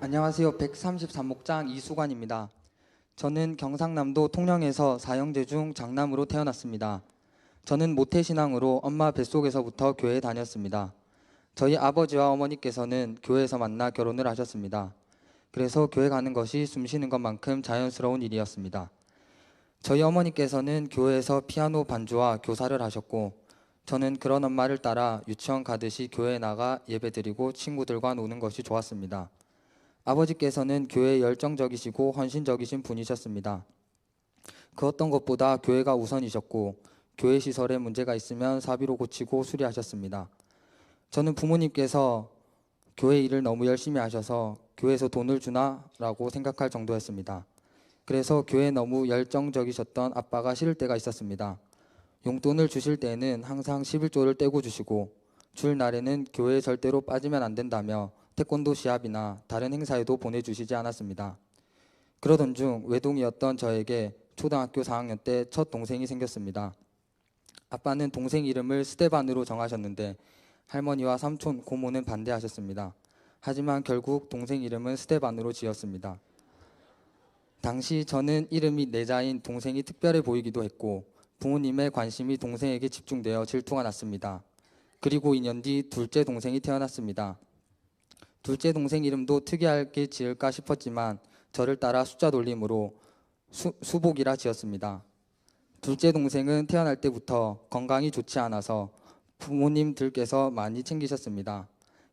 안녕하세요. 133목장 이수관입니다. 저는 경상남도 통영에서 사형제 중 장남으로 태어났습니다. 저는 모태신앙으로 엄마 뱃속에서부터 교회에 다녔습니다. 저희 아버지와 어머니께서는 교회에서 만나 결혼을 하셨습니다. 그래서 교회 가는 것이 숨쉬는 것만큼 자연스러운 일이었습니다. 저희 어머니께서는 교회에서 피아노 반주와 교사를 하셨고, 저는 그런 엄마를 따라 유치원 가듯이 교회에 나가 예배드리고 친구들과 노는 것이 좋았습니다. 아버지께서는 교회에 열정적이시고 헌신적이신 분이셨습니다. 그 어떤 것보다 교회가 우선이셨고, 교회 시설에 문제가 있으면 사비로 고치고 수리하셨습니다. 저는 부모님께서 교회 일을 너무 열심히 하셔서 교회에서 돈을 주나 라고 생각할 정도였습니다. 그래서 교회에 너무 열정적이셨던 아빠가 싫을 때가 있었습니다. 용돈을 주실 때에는 항상 11조를 떼고 주시고, 줄 날에는 교회에 절대로 빠지면 안 된다며 태권도 시합이나 다른 행사에도 보내주시지 않았습니다. 그러던 중 외동이었던 저에게 초등학교 4학년 때 첫 동생이 생겼습니다. 아빠는 동생 이름을 스테반으로 정하셨는데 할머니와 삼촌, 고모는 반대하셨습니다. 하지만 결국 동생 이름은 스테반으로 지었습니다. 당시 저는 이름이 내자인 동생이 특별해 보이기도 했고 부모님의 관심이 동생에게 집중되어 질투가 났습니다. 그리고 2년 뒤 둘째 동생이 태어났습니다. 둘째 동생 이름도 특이하게 지을까 싶었지만 저를 따라 숫자 돌림으로 수복이라 지었습니다. 둘째 동생은 태어날 때부터 건강이 좋지 않아서 부모님들께서 많이 챙기셨습니다.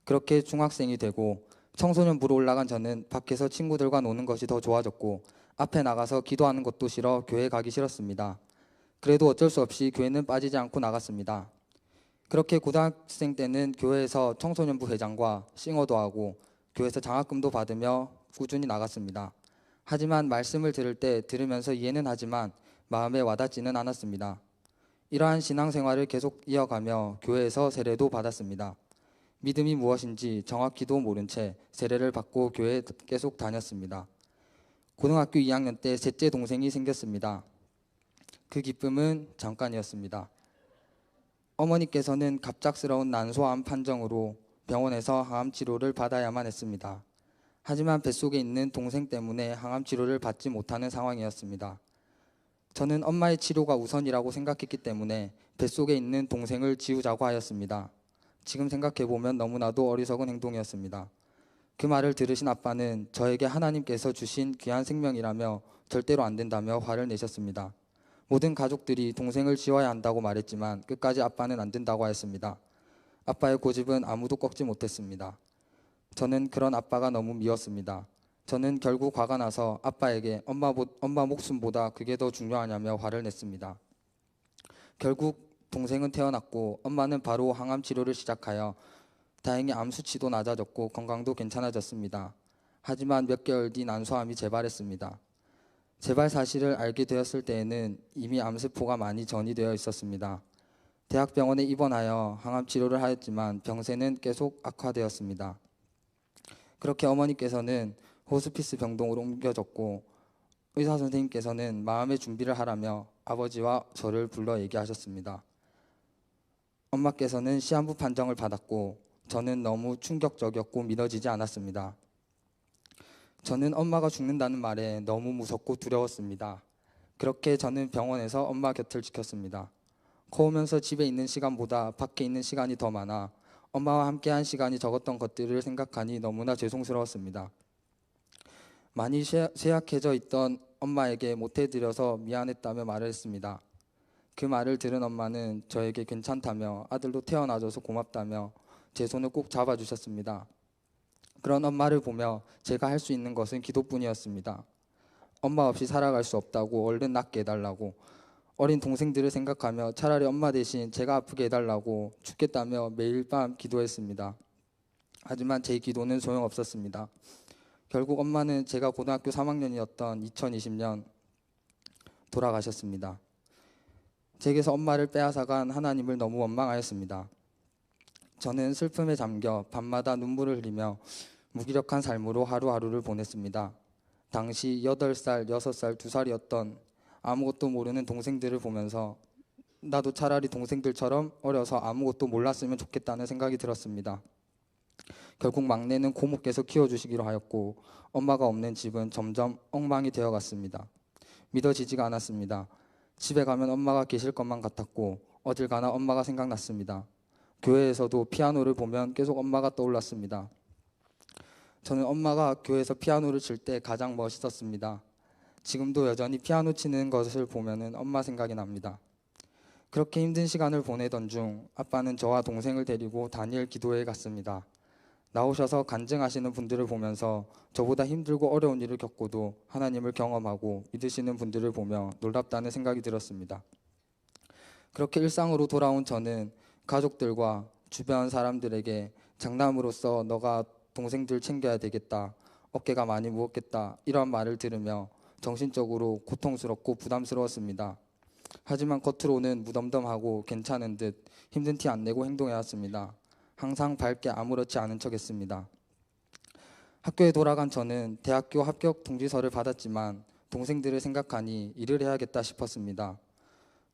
그렇게 중학생이 되고 청소년부로 올라간 저는 밖에서 친구들과 노는 것이 더 좋아졌고 앞에 나가서 기도하는 것도 싫어 교회 가기 싫었습니다. 그래도 어쩔 수 없이 교회는 빠지지 않고 나갔습니다. 그렇게 고등학생 때는 교회에서 청소년부 회장과 싱어도 하고 교회에서 장학금도 받으며 꾸준히 나갔습니다. 하지만 말씀을 들을 때 들으면서 이해는 하지만 마음에 와닿지는 않았습니다. 이러한 신앙생활을 계속 이어가며 교회에서 세례도 받았습니다. 믿음이 무엇인지 정확히도 모른 채 세례를 받고 교회에 계속 다녔습니다. 고등학교 2학년 때 셋째 동생이 생겼습니다. 그 기쁨은 잠깐이었습니다. 어머니께서는 갑작스러운 난소암 판정으로 병원에서 항암 치료를 받아야만 했습니다. 하지만 뱃속에 있는 동생 때문에 항암 치료를 받지 못하는 상황이었습니다. 저는 엄마의 치료가 우선이라고 생각했기 때문에 뱃속에 있는 동생을 지우자고 하였습니다. 지금 생각해보면 너무나도 어리석은 행동이었습니다. 그 말을 들으신 아빠는 저에게 하나님께서 주신 귀한 생명이라며 절대로 안 된다며 화를 내셨습니다. 모든 가족들이 동생을 지워야 한다고 말했지만 끝까지 아빠는 안 된다고 하였습니다. 아빠의 고집은 아무도 꺾지 못했습니다. 저는 그런 아빠가 너무 미웠습니다. 저는 결국 화가 나서 아빠에게 엄마 목숨보다 그게 더 중요하냐며 화를 냈습니다. 결국 동생은 태어났고 엄마는 바로 항암 치료를 시작하여 다행히 암 수치도 낮아졌고 건강도 괜찮아졌습니다. 하지만 몇 개월 뒤 난소암이 재발했습니다. 재발 사실을 알게 되었을 때에는 이미 암세포가 많이 전이되어 있었습니다. 대학병원에 입원하여 항암 치료를 하였지만 병세는 계속 악화되었습니다. 그렇게 어머니께서는 호스피스 병동으로 옮겨졌고 의사 선생님께서는 마음의 준비를 하라며 아버지와 저를 불러 얘기하셨습니다. 엄마께서는 시한부 판정을 받았고 저는 너무 충격적이었고 믿어지지 않았습니다. 저는 엄마가 죽는다는 말에 너무 무섭고 두려웠습니다. 그렇게 저는 병원에서 엄마 곁을 지켰습니다. 커오면서 집에 있는 시간보다 밖에 있는 시간이 더 많아 엄마와 함께한 시간이 적었던 것들을 생각하니 너무나 죄송스러웠습니다. 많이 쇠약해져 있던 엄마에게 못해드려서 미안했다며 말을 했습니다. 그 말을 들은 엄마는 저에게 괜찮다며 아들도 태어나줘서 고맙다며 제 손을 꼭 잡아주셨습니다. 그런 엄마를 보며 제가 할 수 있는 것은 기도뿐이었습니다. 엄마 없이 살아갈 수 없다고 얼른 낫게 해달라고, 어린 동생들을 생각하며 차라리 엄마 대신 제가 아프게 해달라고 죽겠다며 매일 밤 기도했습니다. 하지만 제 기도는 소용없었습니다. 결국 엄마는 제가 고등학교 3학년이었던 2020년 돌아가셨습니다. 제게서 엄마를 빼앗아간 하나님을 너무 원망하였습니다. 저는 슬픔에 잠겨 밤마다 눈물을 흘리며 무기력한 삶으로 하루하루를 보냈습니다. 당시 8살, 6살, 2살이었던 아무것도 모르는 동생들을 보면서 나도 차라리 동생들처럼 어려서 아무것도 몰랐으면 좋겠다는 생각이 들었습니다. 결국 막내는 고모께서 키워주시기로 하였고 엄마가 없는 집은 점점 엉망이 되어갔습니다. 믿어지지가 않았습니다. 집에 가면 엄마가 계실 것만 같았고 어딜 가나 엄마가 생각났습니다. 교회에서도 피아노를 보면 계속 엄마가 떠올랐습니다. 저는 엄마가 교회에서 피아노를 칠 때 가장 멋있었습니다. 지금도 여전히 피아노 치는 것을 보면 엄마 생각이 납니다. 그렇게 힘든 시간을 보내던 중 아빠는 저와 동생을 데리고 다니엘 기도회에 갔습니다. 나오셔서 간증하시는 분들을 보면서 저보다 힘들고 어려운 일을 겪고도 하나님을 경험하고 믿으시는 분들을 보며 놀랍다는 생각이 들었습니다. 그렇게 일상으로 돌아온 저는 가족들과 주변 사람들에게 장남으로서 너가 동생들 챙겨야 되겠다, 어깨가 많이 무겁겠다 이런 말을 들으며 정신적으로 고통스럽고 부담스러웠습니다. 하지만 겉으로는 무덤덤하고 괜찮은 듯 힘든 티 안 내고 행동해왔습니다. 항상 밝게 아무렇지 않은 척했습니다. 학교에 돌아간 저는 대학교 합격 통지서를 받았지만 동생들을 생각하니 일을 해야겠다 싶었습니다.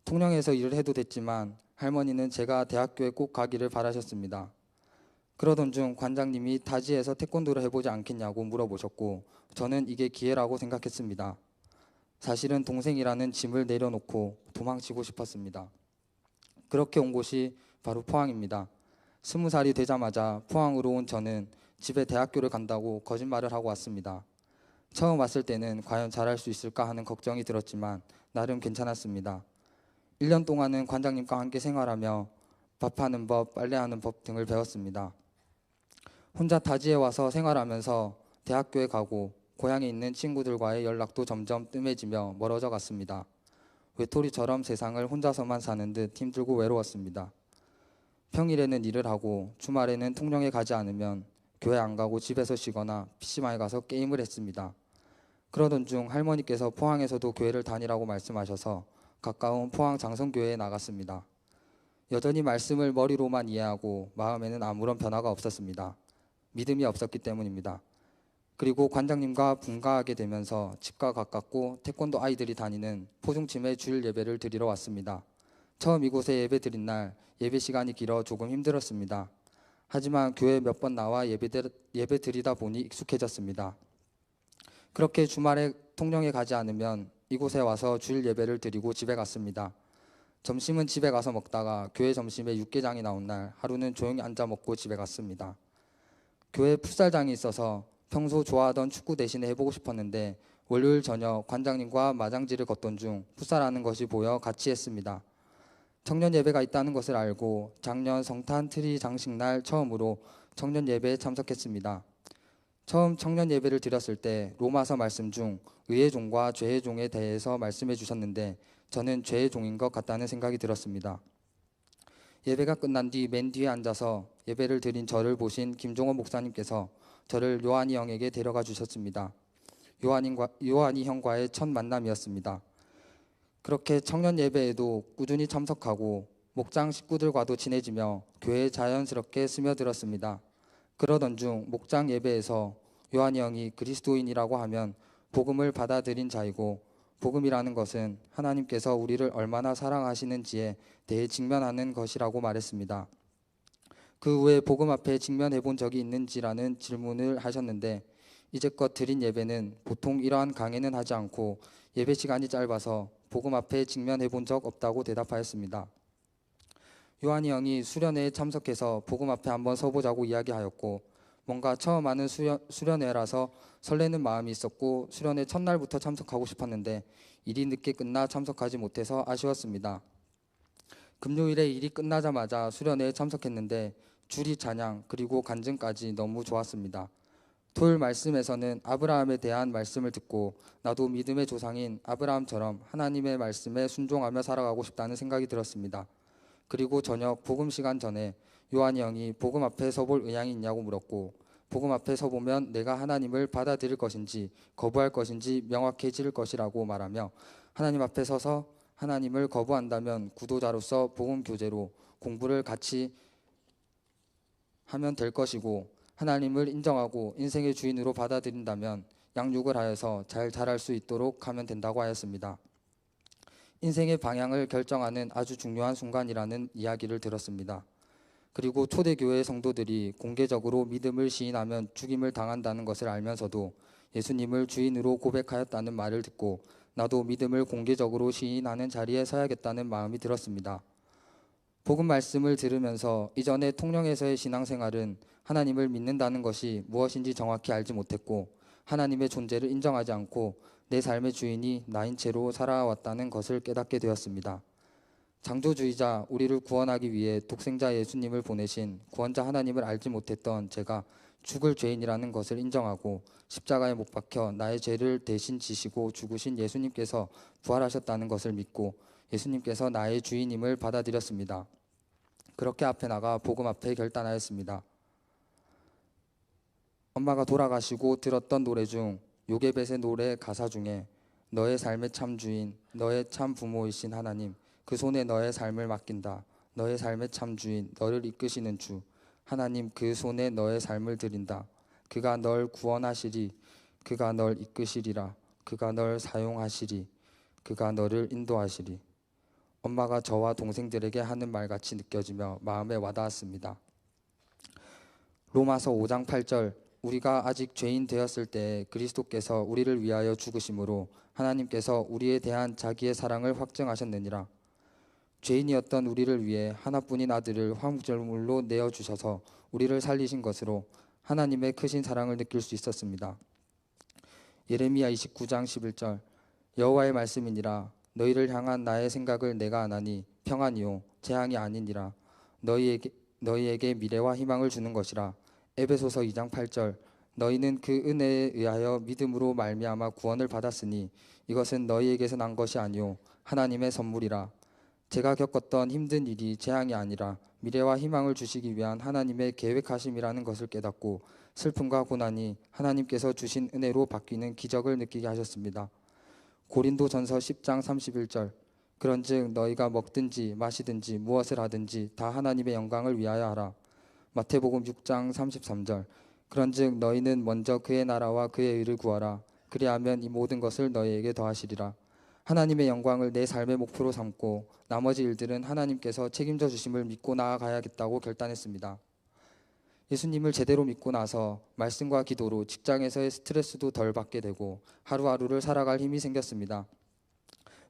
통영에서 일을 해도 됐지만 할머니는 제가 대학교에 꼭 가기를 바라셨습니다. 그러던 중 관장님이 타지에서 태권도를 해보지 않겠냐고 물어보셨고 저는 이게 기회라고 생각했습니다. 사실은 동생이라는 짐을 내려놓고 도망치고 싶었습니다. 그렇게 온 곳이 바로 포항입니다. 20살이 되자마자 포항으로 온 저는 집에 대학교를 간다고 거짓말을 하고 왔습니다. 처음 왔을 때는 과연 잘할 수 있을까 하는 걱정이 들었지만 나름 괜찮았습니다. 1년 동안은 관장님과 함께 생활하며 밥하는 법, 빨래하는 법 등을 배웠습니다. 혼자 타지에 와서 생활하면서 대학교에 가고 고향에 있는 친구들과의 연락도 점점 뜸해지며 멀어져 갔습니다. 외톨이처럼 세상을 혼자서만 사는 듯 힘들고 외로웠습니다. 평일에는 일을 하고 주말에는 통영에 가지 않으면 교회 안 가고 집에서 쉬거나 PC방에 가서 게임을 했습니다. 그러던 중 할머니께서 포항에서도 교회를 다니라고 말씀하셔서 가까운 포항 장성교회에 나갔습니다. 여전히 말씀을 머리로만 이해하고 마음에는 아무런 변화가 없었습니다. 믿음이 없었기 때문입니다. 그리고 관장님과 분가하게 되면서 집과 가깝고 태권도 아이들이 다니는 포중침에 주일 예배를 드리러 왔습니다. 처음 이곳에 예배 드린 날 예배 시간이 길어 조금 힘들었습니다. 하지만 교회 몇 번 나와 예배 드리다 보니 익숙해졌습니다. 그렇게 주말에 통영에 가지 않으면 이곳에 와서 주일 예배를 드리고 집에 갔습니다. 점심은 집에 가서 먹다가 교회 점심에 육개장이 나온 날 하루는 조용히 앉아 먹고 집에 갔습니다. 교회 풋살장이 있어서 평소 좋아하던 축구 대신에 해보고 싶었는데 월요일 저녁 관장님과 마장지를 걷던 중 풋살하는 것이 보여 같이 했습니다. 청년 예배가 있다는 것을 알고 작년 성탄 트리 장식날 처음으로 청년 예배에 참석했습니다. 처음 청년 예배를 드렸을 때 로마서 말씀 중 의의 종과 죄의 종에 대해서 말씀해 주셨는데 저는 죄의 종인 것 같다는 생각이 들었습니다. 예배가 끝난 뒤 맨 뒤에 앉아서 예배를 드린 저를 보신 김종원 목사님께서 저를 요한이 형에게 데려가 주셨습니다. 요한이 형과의 첫 만남이었습니다. 그렇게 청년 예배에도 꾸준히 참석하고 목장 식구들과도 친해지며 교회에 자연스럽게 스며들었습니다. 그러던 중 목장 예배에서 요한이 형이 그리스도인이라고 하면 복음을 받아들인 자이고 복음이라는 것은 하나님께서 우리를 얼마나 사랑하시는지에 대해 직면하는 것이라고 말했습니다. 그 후에 복음 앞에 직면해 본 적이 있는지라는 질문을 하셨는데 이제껏 드린 예배는 보통 이러한 강해는 하지 않고 예배 시간이 짧아서 복음 앞에 직면해 본 적 없다고 대답하였습니다. 요한이 형이 수련회에 참석해서 복음 앞에 한번 서보자고 이야기하였고 뭔가 처음 하는 수련회라서 설레는 마음이 있었고 수련회 첫날부터 참석하고 싶었는데 일이 늦게 끝나 참석하지 못해서 아쉬웠습니다. 금요일에 일이 끝나자마자 수련회에 참석했는데 주리 찬양 그리고 간증까지 너무 좋았습니다. 토요일 말씀에서는 아브라함에 대한 말씀을 듣고 나도 믿음의 조상인 아브라함처럼 하나님의 말씀에 순종하며 살아가고 싶다는 생각이 들었습니다. 그리고 저녁 복음 시간 전에 요한이 형이 복음 앞에 서볼 의향이 있냐고 물었고 복음 앞에 서보면 내가 하나님을 받아들일 것인지 거부할 것인지 명확해질 것이라고 말하며 하나님 앞에 서서 하나님을 거부한다면 구도자로서 복음 교제로 공부를 같이 하면 될 것이고 하나님을 인정하고 인생의 주인으로 받아들인다면 양육을 하여서 잘 자랄 수 있도록 하면 된다고 하였습니다. 인생의 방향을 결정하는 아주 중요한 순간이라는 이야기를 들었습니다. 그리고 초대교회 성도들이 공개적으로 믿음을 시인하면 죽임을 당한다는 것을 알면서도 예수님을 주인으로 고백하였다는 말을 듣고 나도 믿음을 공개적으로 시인하는 자리에 서야겠다는 마음이 들었습니다. 복음 말씀을 들으면서 이전에 통영에서의 신앙생활은 하나님을 믿는다는 것이 무엇인지 정확히 알지 못했고 하나님의 존재를 인정하지 않고 내 삶의 주인이 나인 채로 살아왔다는 것을 깨닫게 되었습니다. 창조주의자 우리를 구원하기 위해 독생자 예수님을 보내신 구원자 하나님을 알지 못했던 제가 죽을 죄인이라는 것을 인정하고 십자가에 못 박혀 나의 죄를 대신 지시고 죽으신 예수님께서 부활하셨다는 것을 믿고 예수님께서 나의 주인임을 받아들였습니다. 그렇게 앞에 나가 복음 앞에 결단하였습니다. 엄마가 돌아가시고 들었던 노래 중 요게벳의 노래 가사 중에 너의 삶의 참 주인, 너의 참 부모이신 하나님, 그 손에 너의 삶을 맡긴다. 너의 삶의 참 주인, 너를 이끄시는 주, 하나님 그 손에 너의 삶을 드린다. 그가 널 구원하시리, 그가 널 이끄시리라, 그가 널 사용하시리, 그가 너를 인도하시리. 엄마가 저와 동생들에게 하는 말같이 느껴지며 마음에 와닿았습니다. 로마서 5장 8절 우리가 아직 죄인 되었을 때 그리스도께서 우리를 위하여 죽으심으로 하나님께서 우리에 대한 자기의 사랑을 확증하셨느니라. 죄인이었던 우리를 위해 하나뿐인 아들을 화목제물로 내어주셔서 우리를 살리신 것으로 하나님의 크신 사랑을 느낄 수 있었습니다. 예레미야 29장 11절 여호와의 말씀이니라. 너희를 향한 나의 생각을 내가 아나니 평안이요 재앙이 아니니라. 너희에게 미래와 희망을 주는 것이라. 에베소서 2장 8절 너희는 그 은혜에 의하여 믿음으로 말미암아 구원을 받았으니 이것은 너희에게서 난 것이 아니요 하나님의 선물이라. 제가 겪었던 힘든 일이 재앙이 아니라 미래와 희망을 주시기 위한 하나님의 계획하심이라는 것을 깨닫고 슬픔과 고난이 하나님께서 주신 은혜로 바뀌는 기적을 느끼게 하셨습니다. 고린도전서 10장 31절 그런즉 너희가 먹든지 마시든지 무엇을 하든지 다 하나님의 영광을 위하여 하라. 마태복음 6장 33절 그런즉 너희는 먼저 그의 나라와 그의 의를 구하라. 그리하면 이 모든 것을 너희에게 더하시리라. 하나님의 영광을 내 삶의 목표로 삼고 나머지 일들은 하나님께서 책임져 주심을 믿고 나아가야겠다고 결단했습니다. 예수님을 제대로 믿고 나서 말씀과 기도로 직장에서의 스트레스도 덜 받게 되고 하루하루를 살아갈 힘이 생겼습니다.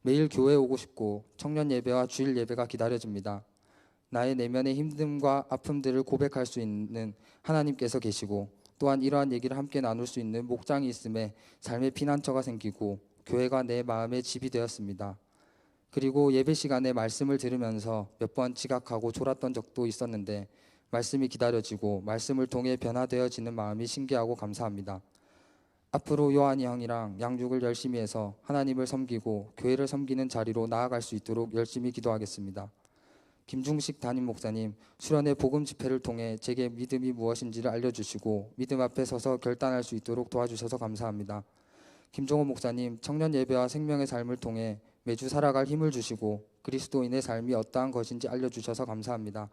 매일 교회에 오고 싶고 청년 예배와 주일 예배가 기다려집니다. 나의 내면의 힘듦과 아픔들을 고백할 수 있는 하나님께서 계시고 또한 이러한 얘기를 함께 나눌 수 있는 목장이 있음에 삶의 피난처가 생기고 교회가 내 마음의 집이 되었습니다. 그리고 예배 시간에 말씀을 들으면서 몇 번 지각하고 졸았던 적도 있었는데 말씀이 기다려지고 말씀을 통해 변화되어지는 마음이 신기하고 감사합니다. 앞으로 요한이 형이랑 양육을 열심히 해서 하나님을 섬기고 교회를 섬기는 자리로 나아갈 수 있도록 열심히 기도하겠습니다. 김중식 담임 목사님, 수련회 복음 집회를 통해 제게 믿음이 무엇인지를 알려주시고 믿음 앞에 서서 결단할 수 있도록 도와주셔서 감사합니다. 김종호 목사님, 청년 예배와 생명의 삶을 통해 매주 살아갈 힘을 주시고 그리스도인의 삶이 어떠한 것인지 알려주셔서 감사합니다.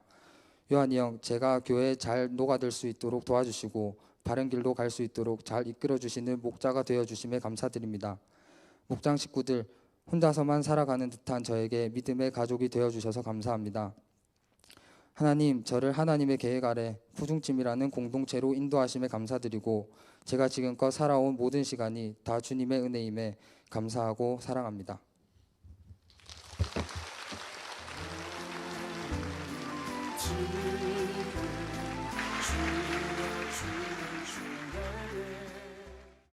요한이 형, 제가 교회에 잘 녹아들 수 있도록 도와주시고 바른 길로 갈 수 있도록 잘 이끌어주시는 목자가 되어주심에 감사드립니다. 목장 식구들, 혼자서만 살아가는 듯한 저에게 믿음의 가족이 되어주셔서 감사합니다. 하나님, 저를 하나님의 계획 아래 부중찜이라는 공동체로 인도하심에 감사드리고 제가 지금껏 살아온 모든 시간이 다 주님의 은혜임에 감사하고 사랑합니다. 주님